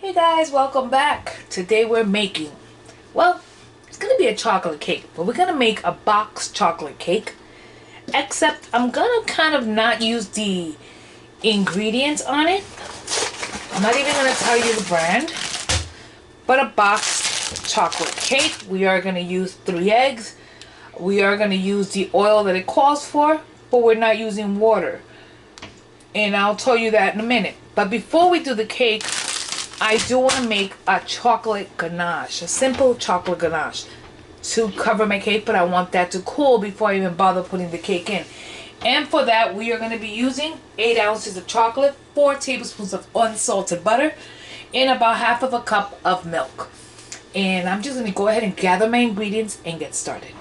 Hey guys, welcome back. Today we're making, well, it's gonna be a chocolate cake, but we're gonna make a box chocolate cake. Except I'm gonna kind of not use the ingredients on it. I'm not even gonna tell you the brand, but a box chocolate cake. We are gonna use 3 eggs. We are gonna use the oil that it calls for, but we're not using water. And I'll tell you that in a minute. But before we do the cake, I do want to make a chocolate ganache, a simple chocolate ganache to cover my cake, but I want that to cool before I even bother putting the cake in. And for that, we are going to be using 8 ounces of chocolate, 4 tablespoons of unsalted butter, and about half of a cup of milk. And I'm just going to go ahead and gather my ingredients and get started.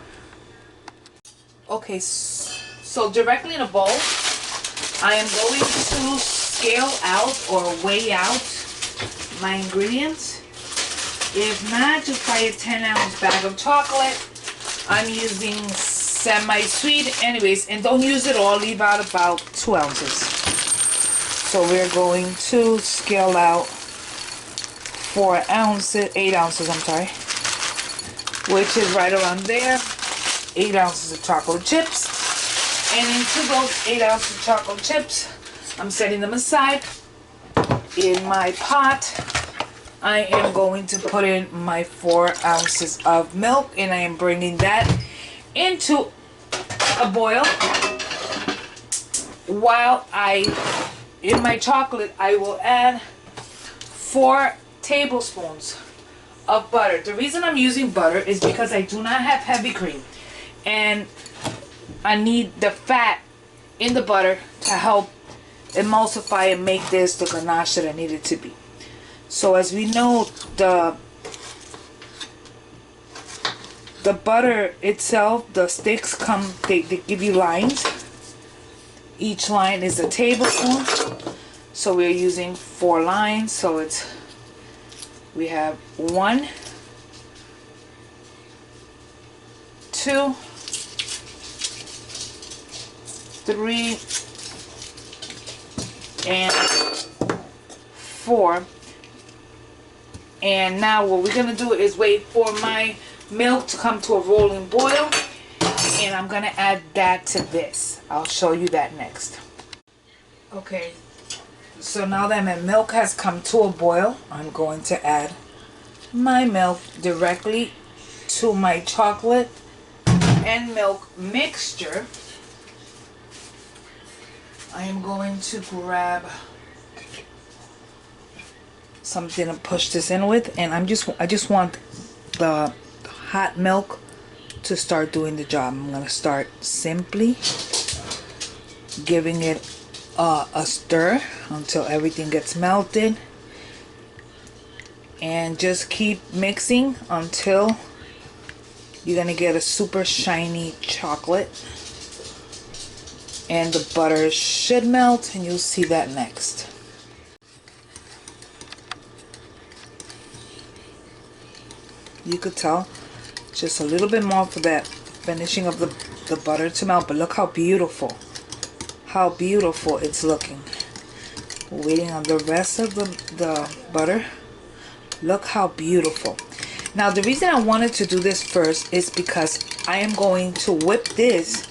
Okay, so directly in a bowl, I am going to scale out or weigh out my ingredients. If not, just buy a 10-ounce bag of chocolate. I'm using semi-sweet anyways, and don't use it all, leave out about 2 ounces. So we're going to scale out 8 ounces, I'm sorry, which is right around there. 8 ounces of chocolate chips. And into those 8 ounces of chocolate chips, I'm setting them aside. In my pot, I am going to put in my 4 ounces of milk, and I am bringing that into a boil. While in my chocolate, I will add 4 tablespoons of butter. The reason I'm using butter is because I do not have heavy cream, and I need the fat in the butter to help emulsify and make this the ganache that I need it to be. So as we know, the butter itself, the sticks come, they give you lines. Each line is a tablespoon. So we're using 4 lines. So we have 1, 2, 3, and 4. And now what we're gonna do is wait for my milk to come to a rolling boil, and I'm gonna add that to this. I'll show you that next. Okay, so now that my milk has come to a boil, I'm going to add my milk directly to my chocolate and milk mixture. I am going to grab something to push this in with, and I just want the hot milk to start doing the job. I'm going to start simply giving it a stir until everything gets melted, and just keep mixing until you're going to get a super shiny chocolate. And the butter should melt, and you'll see that next. You could tell just a little bit more for that finishing of the butter to melt, but look how beautiful it's looking. Waiting on the rest of the butter. Look how beautiful. Now the reason I wanted to do this first is because I am going to whip this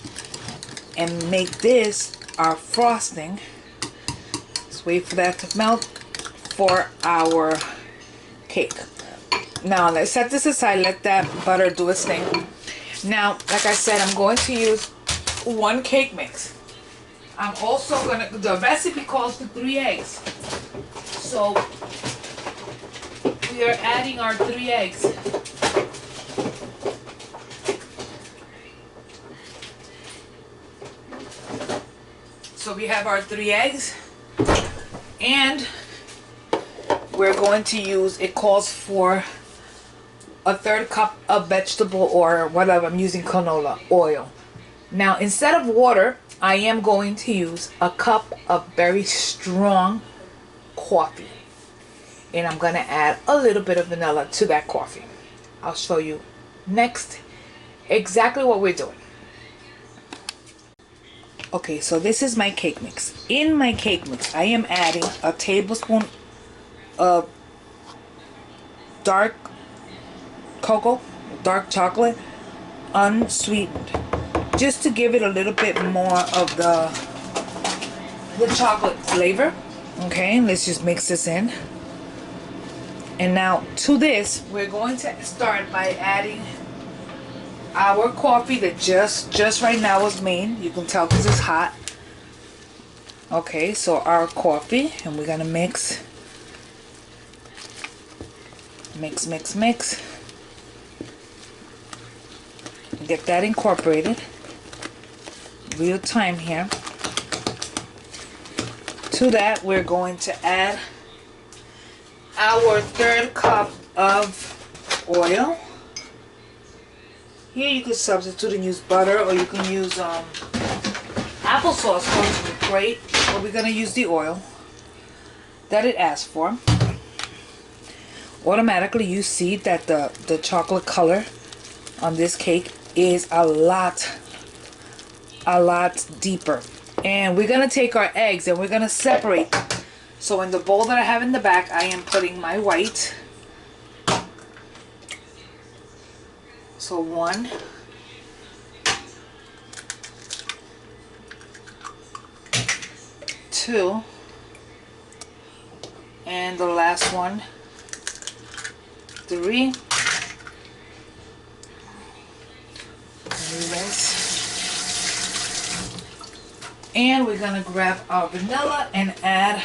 and make this our frosting. Let's wait for that to melt for our cake. Now let's set this aside, let that butter do its thing. Now, like I said, I'm going to use 1 cake mix. I'm also the recipe calls for 3 eggs. So we are adding our 3 eggs. So we have our 3 eggs, and we're going to use, it calls for a 1/3 cup of vegetable or whatever. I'm using canola oil. Now instead of water, I am going to use a cup of very strong coffee, and I'm going to add a little bit of vanilla to that coffee. I'll show you next exactly what we're doing. Okay, so this is my cake mix. In my cake mix, I am adding a tablespoon of dark cocoa, dark chocolate, unsweetened, just to give it a little bit more of the chocolate flavor. Okay, let's just mix this in. And now to this, we're going to start by adding our coffee that just right now was made. You can tell because it's hot. Okay, so our coffee, and we're gonna mix. Get that incorporated. Real time here. To that, we're going to add our 1/3 cup of oil. Here you could substitute and use butter, or you can use applesauce, which would be great. But we're gonna use the oil that it asks for. Automatically, you see that the chocolate color on this cake is a lot deeper. And we're gonna take our eggs and we're gonna separate them. So in the bowl that I have in the back, I am putting my white. So 1, 2, and the last one, 3. And we're gonna grab our vanilla and add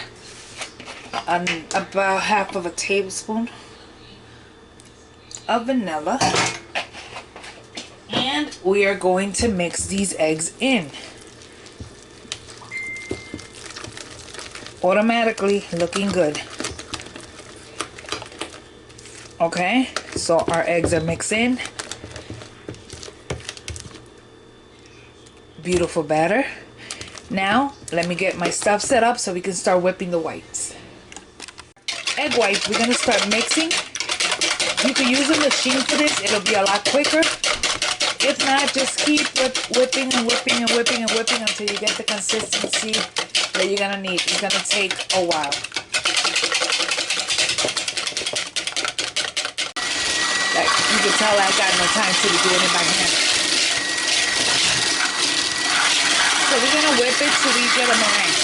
about 1/2 tablespoon of vanilla. And we are going to mix these eggs in. Automatically looking good. Okay, so our eggs are mixed in. Beautiful batter. Now, let me get my stuff set up so we can start whipping the whites. Egg whites, we're going to start mixing. You can use a machine for this. It'll be a lot quicker. If not, just keep whipping and whipping and whipping and whipping until you get the consistency that you're going to need. It's going to take a while. Like, you can tell I got no time to be doing it by hand. So we're going to whip it till we get a meringue.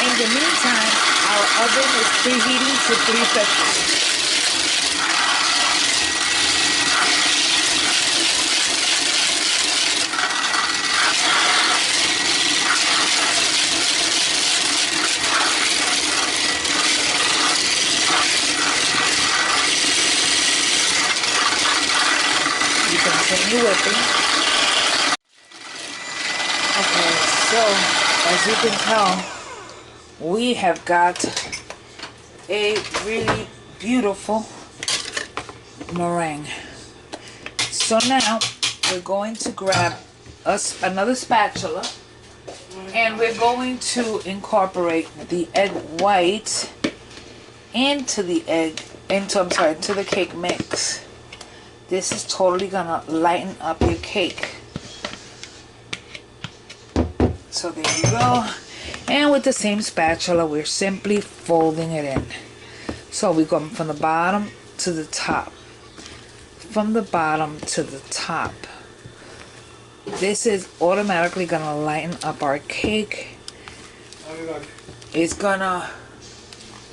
In the meantime, our oven is preheating to 350. You continue whipping. Okay, so as you can tell, we have got a really beautiful meringue. So now we're going to grab us another spatula and we're going to incorporate the egg white into the cake mix. This is totally gonna lighten up your cake. So there you go. And with the same spatula, we're simply folding it in. So we go from the bottom to the top. From the bottom to the top. This is automatically gonna lighten up our cake. It's gonna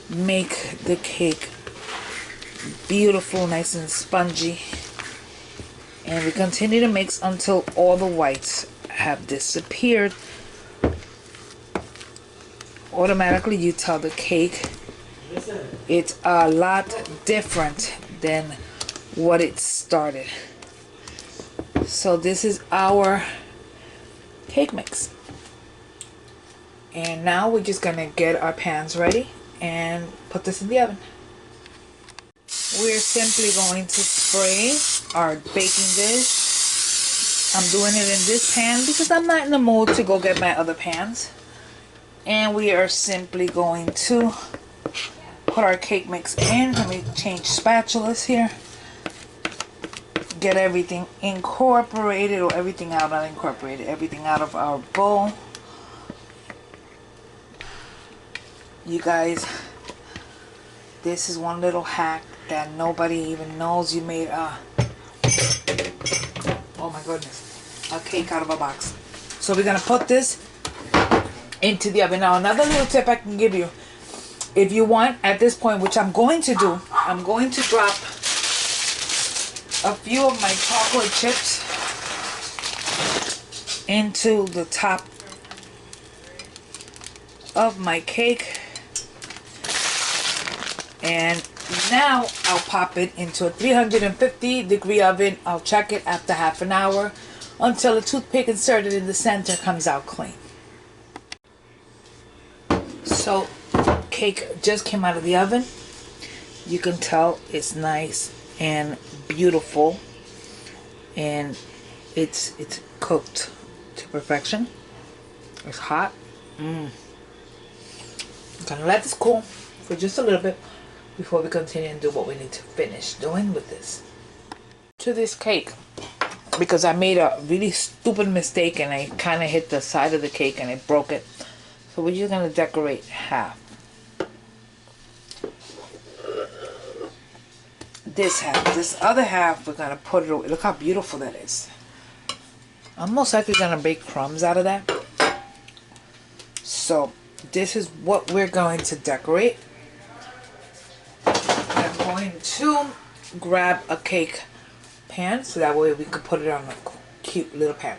make the cake beautiful, nice and spongy. And we continue to mix until all the whites have disappeared. Automatically you tell the cake it's a lot different than what it started. So this is our cake mix. And now we're just gonna get our pans ready and put this in the oven. We're simply going to spray our baking dish. I'm doing it in this pan because I'm not in the mood to go get my other pans. And we are simply going to put our cake mix in. Let me change spatulas here. Get everything incorporated, or everything out, not incorporated, everything out of our bowl. You guys, This is one little hack that nobody even knows you made oh my goodness, a cake out of a box. So we're gonna put this into the oven. Now another little tip I can give you, if you want at this point, which I'm going to do, I'm going to drop a few of my chocolate chips into the top of my cake, and now I'll pop it into a 350-degree oven. I'll check it after half an hour until the toothpick inserted in the center comes out clean. So cake just came out of the oven. You can tell it's nice and beautiful, and it's cooked to perfection. It's hot. I'm gonna let this cool for just a little bit before we continue and do what we need to finish doing with this. To this cake, because I made a really stupid mistake and I kind of hit the side of the cake and I broke it. So we're just gonna decorate half. This half. This other half we're gonna put it away. Look how beautiful that is. I'm most likely gonna bake crumbs out of that. So this is what we're going to decorate. I'm going to grab a cake pan so that way we can put it on a cute little pan.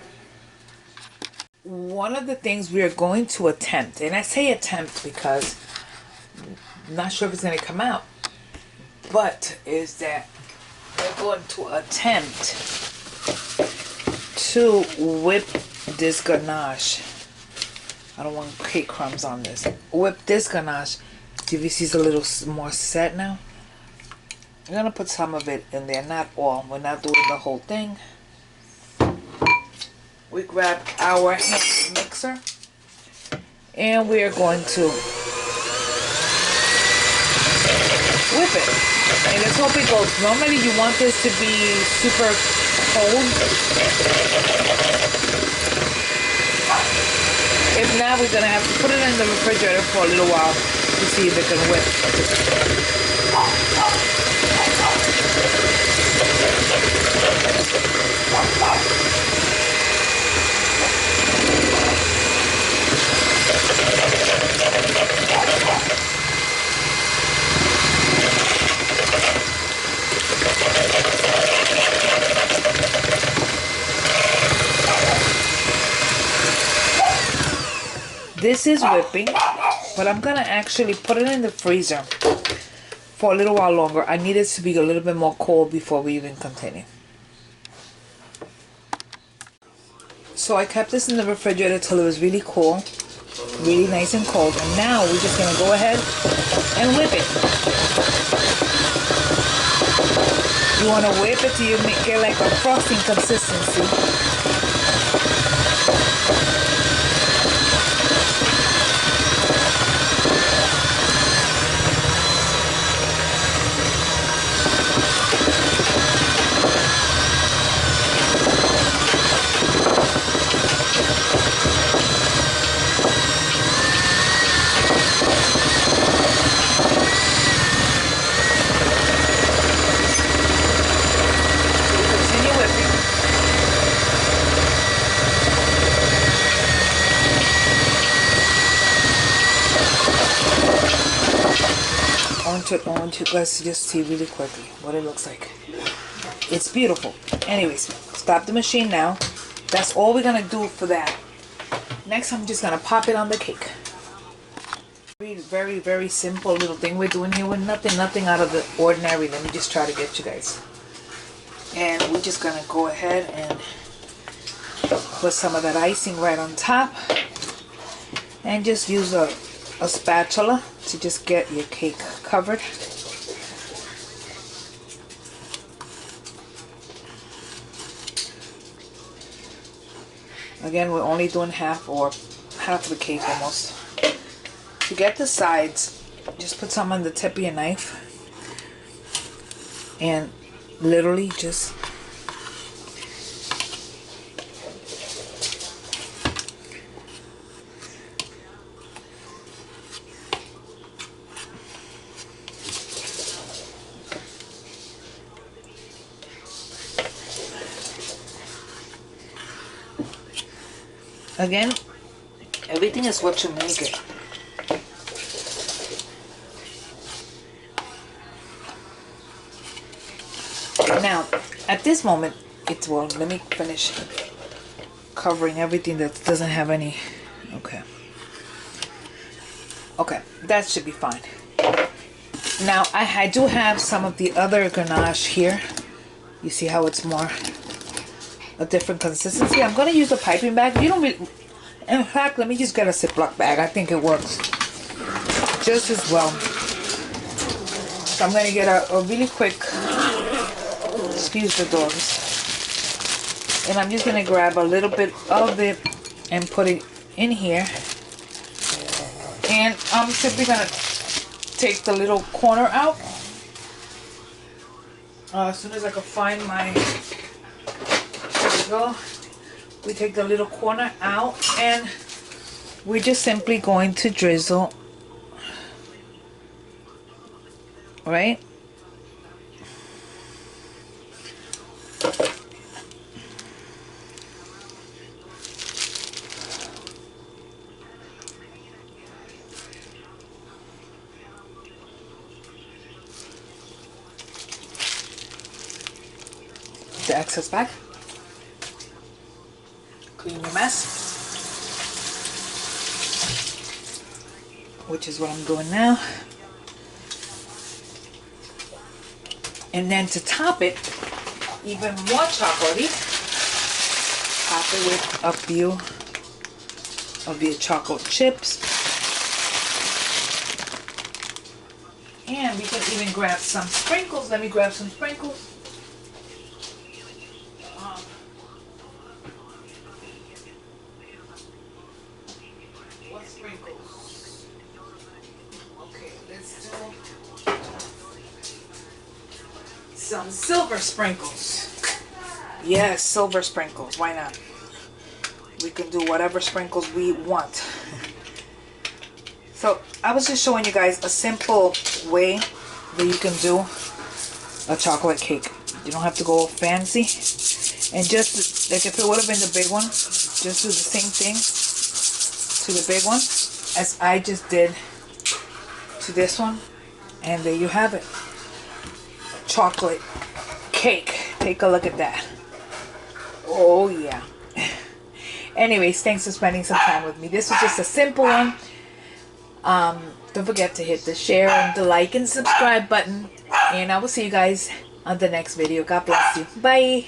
One of the things we are going to attempt, and I say attempt because I'm not sure if it's going to come out, but is that we're going to attempt to whip this ganache. I don't want cake crumbs on this. Whip this ganache. See if you see it's a little more set now. I'm going to put some of it in there, not all. We're not doing the whole thing. We grab our hand mixer and we are going to whip it. And let's hope it goes. Normally you want this to be super cold. If not, we're going to have to put it in the refrigerator for a little while to see if it can whip. This is whipping, but I'm gonna actually put it in the freezer for a little while longer. I need it to be a little bit more cold before we even continue. So I kept this in the refrigerator till it was really cool, really nice and cold, and now we're just gonna go ahead and whip it. You wanna whip it till you get like a frosting consistency. I want you guys to just see really quickly what it looks like. It's beautiful. Anyways, stop the machine now. That's all we're gonna do for that. Next, I'm just gonna pop it on the cake. Very, very simple little thing we're doing here with nothing out of the ordinary. Let me just try to get you guys. And we're just gonna go ahead and put some of that icing right on top, and just use a spatula to just get your cake covered. Again, we're only doing half of the cake almost. To get the sides, just put some on the tip of your knife and literally just Again, everything is what you make it. Now, at this moment, it's, well, let me finish covering everything that doesn't have any. Okay. Okay, that should be fine. Now, I do have some of the other ganache here. You see how it's more a different consistency. I'm going to use a piping bag. You don't really, in fact, let me just get a Ziploc bag. I think it works just as well. So I'm going to get a really quick, excuse the dogs. And I'm just going to grab a little bit of it and put it in here. And I'm simply going to take the little corner out. As soon as I can find my, there we go. We take the little corner out and we're just simply going to drizzle, right? The excess back. Clean your mess, which is what I'm doing now. And then to top it, even more chocolatey, top it with a few of your chocolate chips. And we can even grab some sprinkles. Let me grab some sprinkles. Some silver sprinkles. Yes, silver sprinkles. Why not? We can do whatever sprinkles we want. So I was just showing you guys a simple way that you can do a chocolate cake. You don't have to go fancy. And just like if it would have been the big one, just do the same thing to the big one as I just did to this one. And there you have it. Chocolate cake. Take a look at that. Oh yeah. Anyways, thanks for spending some time with me. This was just a simple one. Don't forget to hit the share and the like and subscribe button. And I will see you guys on the next video. God bless you. Bye.